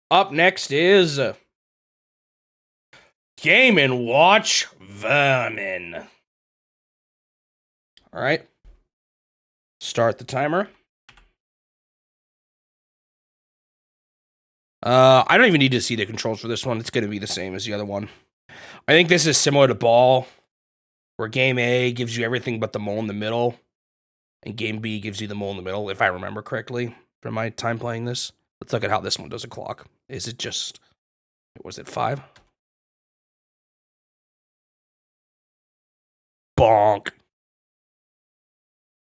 Up next is Game and Watch Vermin. All right. Start the timer. I don't even need to see the controls for this one. It's going to be the same as the other one. I think this is similar to Ball, where Game A gives you everything but the mole in the middle, and Game B gives you the mole in the middle, if I remember correctly from my time playing this. Let's look at how this one does a clock. Is it just, was it 5? Bonk.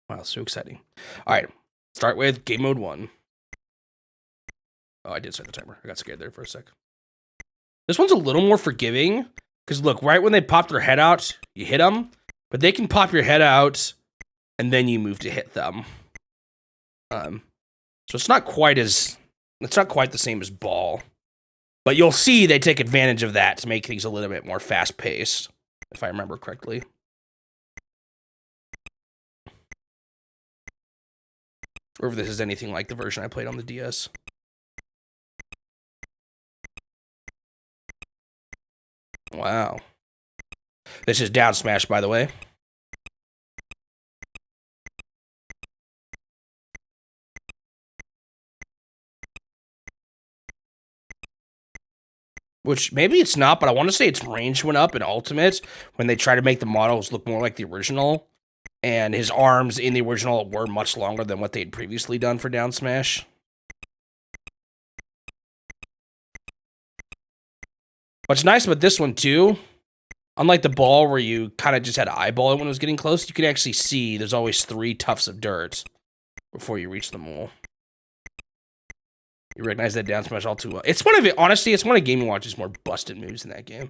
Wow, so exciting. All right, start with Game Mode 1. Oh, I did set the timer. I got scared there for a sec. This one's a little more forgiving, because look, right when they pop their head out, you hit them, but they can pop your head out, and then you move to hit them. So it's not quite the same as Ball. But you'll see they take advantage of that to make things a little bit more fast-paced, if I remember correctly. Or if this is anything like the version I played on the DS. Wow. This is down smash, by the way. Which, maybe it's not, but I want to say its range went up in Ultimate when they tried to make the models look more like the original. And his arms in the original were much longer than what they'd previously done for down smash. What's nice about this one, too, unlike the Ball where you kind of just had to eyeball it when it was getting close, you can actually see there's always 3 tufts of dirt before you reach the mole. You recognize that down smash all too well. It's one of it, honestly, it's one of Game & Watch's more busted moves in that game.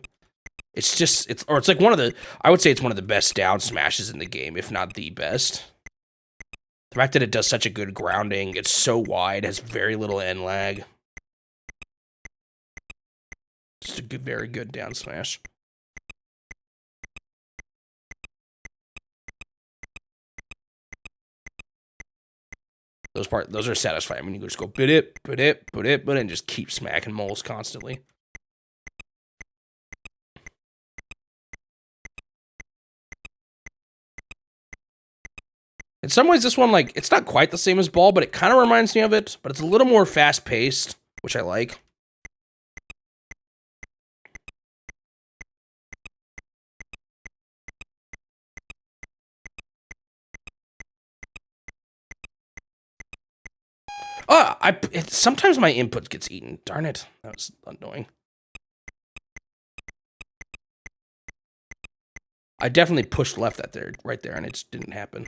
It's just, it's like one of the, I would say it's one of the best down smashes in the game, if not the best. The fact that it does such a good grounding, it's so wide, has very little end lag. Just a good, very good down smash. Those are satisfying when you just go bit it, and just keep smacking moles constantly. In some ways, this one, like, it's not quite the same as Ball, but it kind of reminds me of it, but it's a little more fast-paced, which I like. Sometimes my input gets eaten. Darn it. That was annoying. I definitely pushed left right there, and it just didn't happen.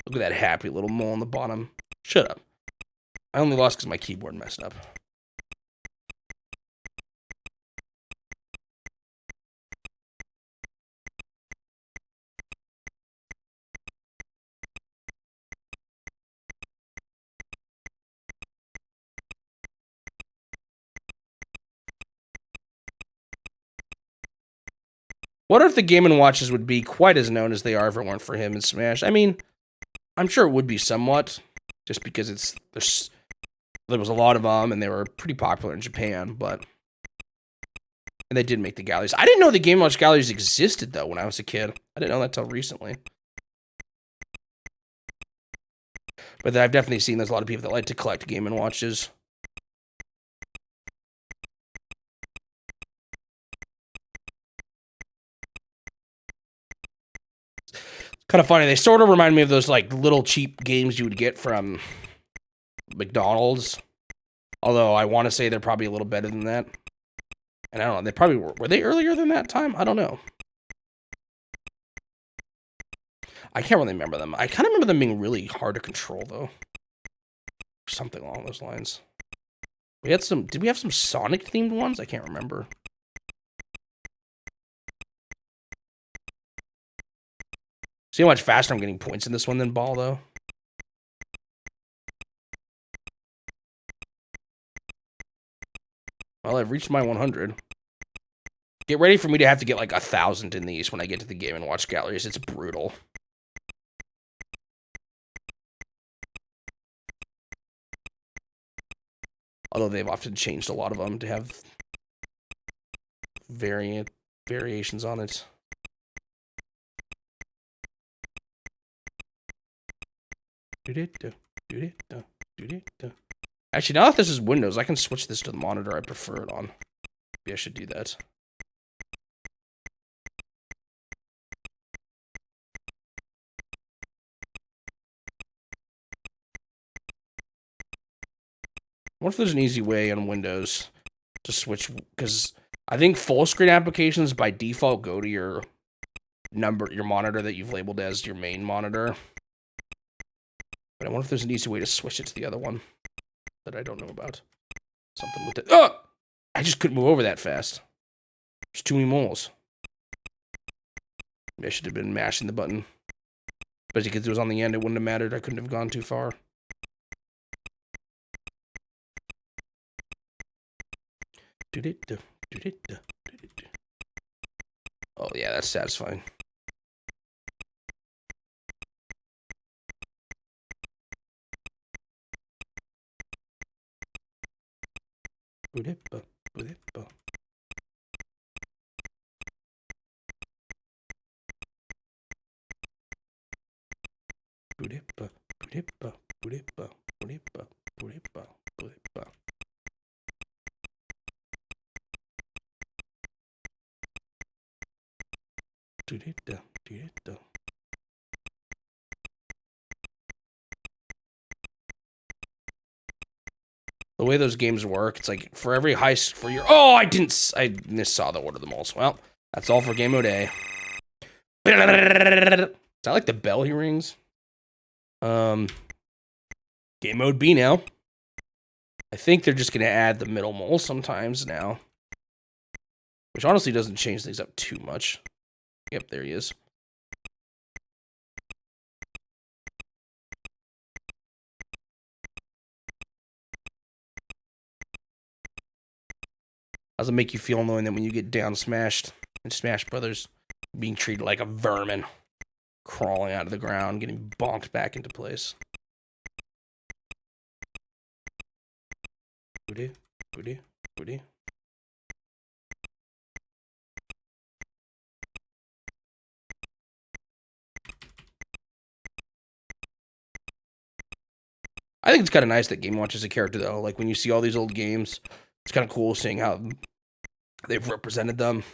Look at that happy little mole on the bottom. Shut up. I only lost because my keyboard messed up. What if the Game & Watches would be quite as known as they are if it weren't for him in Smash? I mean, I'm sure it would be somewhat, just because there was a lot of them, and they were pretty popular in Japan, but... And they did make the galleries. I didn't know the Game & Watch galleries existed, though, when I was a kid. I didn't know that until recently. But I've definitely seen there's a lot of people that like to collect Game & Watches. Kind of funny. They sort of remind me of those like little cheap games you would get from McDonald's. Although I want to say they're probably a little better than that. And I don't know. They probably were they earlier than that time? I don't know. I can't really remember them. I kind of remember them being really hard to control though. Something along those lines. We had some. Did we have some Sonic themed ones? I can't remember. See how much faster I'm getting points in this one than Ball, though? Well, I've reached my 100. Get ready for me to have to get like 1,000 in these when I get to the Game & Watch galleries. It's brutal. Although they've often changed a lot of them to have variations on it. Actually, now that this is Windows, I can switch this to the monitor I prefer it on. Maybe I should do that. I wonder if there's an easy way on Windows to switch, because I think full screen applications by default go to your monitor that you've labeled as your main monitor. But I wonder if there's an easy way to switch it to the other one that I don't know about. Something with it. Oh! I just couldn't move over that fast. There's too many moles. Maybe I should have been mashing the button. But because it was on the end, it wouldn't have mattered. I couldn't have gone too far. Oh, yeah, that's satisfying. The way those games work, it's like for every for your. Oh, I missaw the order of the moles. Well, that's all for game mode A. Is that like the bell he rings? Game mode B now. I think they're just gonna add the middle mole sometimes now, which honestly doesn't change things up too much. Yep, there he is. How does it make you feel knowing that when you get down smashed in Smash Brothers, being treated like a vermin, crawling out of the ground, getting bonked back into place? Booty, booty, booty. I think it's kind of nice that Game Watch is a character, though. Like, when you see all these old games, it's kind of cool seeing how they've represented them.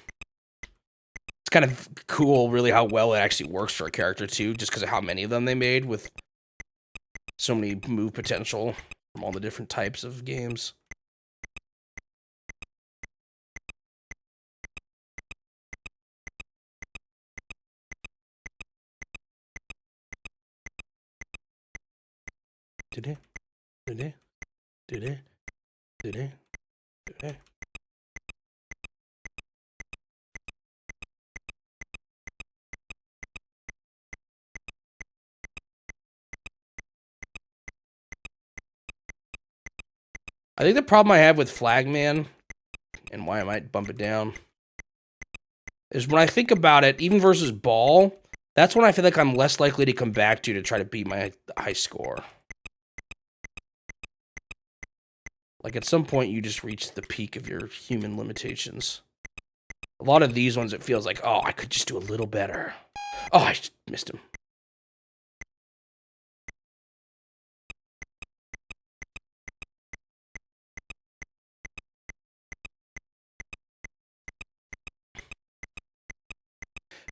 It's kind of cool, really, how well it actually works for a character, too, just because of how many of them they made with so many move potential from all the different types of games. I think the problem I have with Flagman, and why I might bump it down, is when I think about it, even versus Ball, that's when I feel like I'm less likely to come back to try to beat my high score. Like, at some point, you just reach the peak of your human limitations. A lot of these ones, it feels like, oh, I could just do a little better. Oh, I just missed him.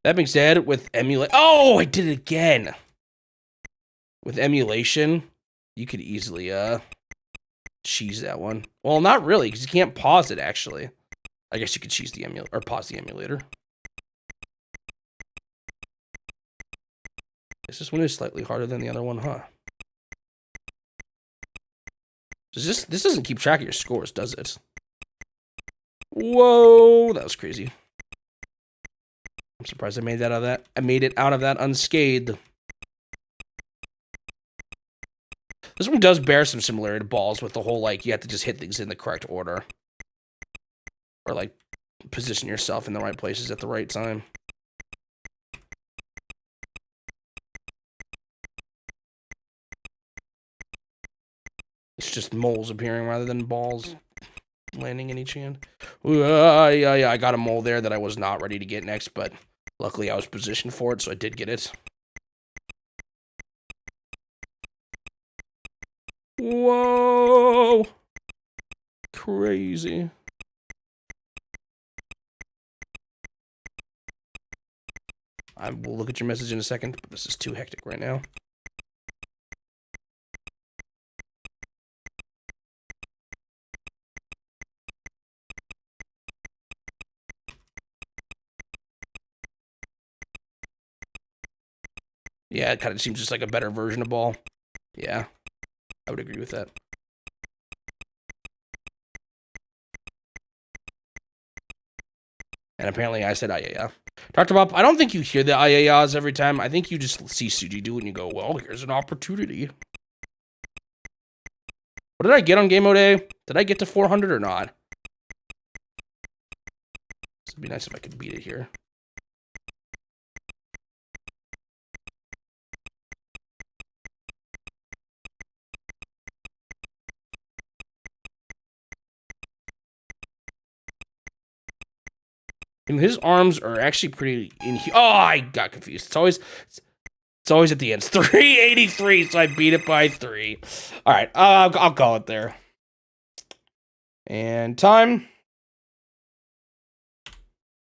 That being said, with emulate, oh, I did it again. With emulation, you could easily cheese that one. Well, not really, because you can't pause it. Actually, I guess you could cheese the emulator or pause the emulator. This one is slightly harder than the other one, huh? This doesn't keep track of your scores, does it? Whoa, that was crazy. I'm surprised I made that out of that. I made it out of that unscathed. This one does bear some similarity to Balls with the whole, like, you have to just hit things in the correct order. Or, like, position yourself in the right places at the right time. It's just moles appearing rather than balls landing in each hand. Yeah, I got a mole there that I was not ready to get next, but luckily I was positioned for it, so I did get it. Whoa! Crazy. I will look at your message in a second, but this is too hectic right now. Yeah, it kind of seems just like a better version of ball. Yeah, I would agree with that. And apparently I said yeah. Dr. Bob, I don't think you hear the ayayas every time. I think you just see Suji do it and you go, well, here's an opportunity. What did I get on game mode A? Did I get to 400 or not? It'd be nice if I could beat it here. And his arms are actually pretty in here. Oh, I got confused. It's always at the end. It's 383, so I beat it by 3. All right, I'll call it there. And time.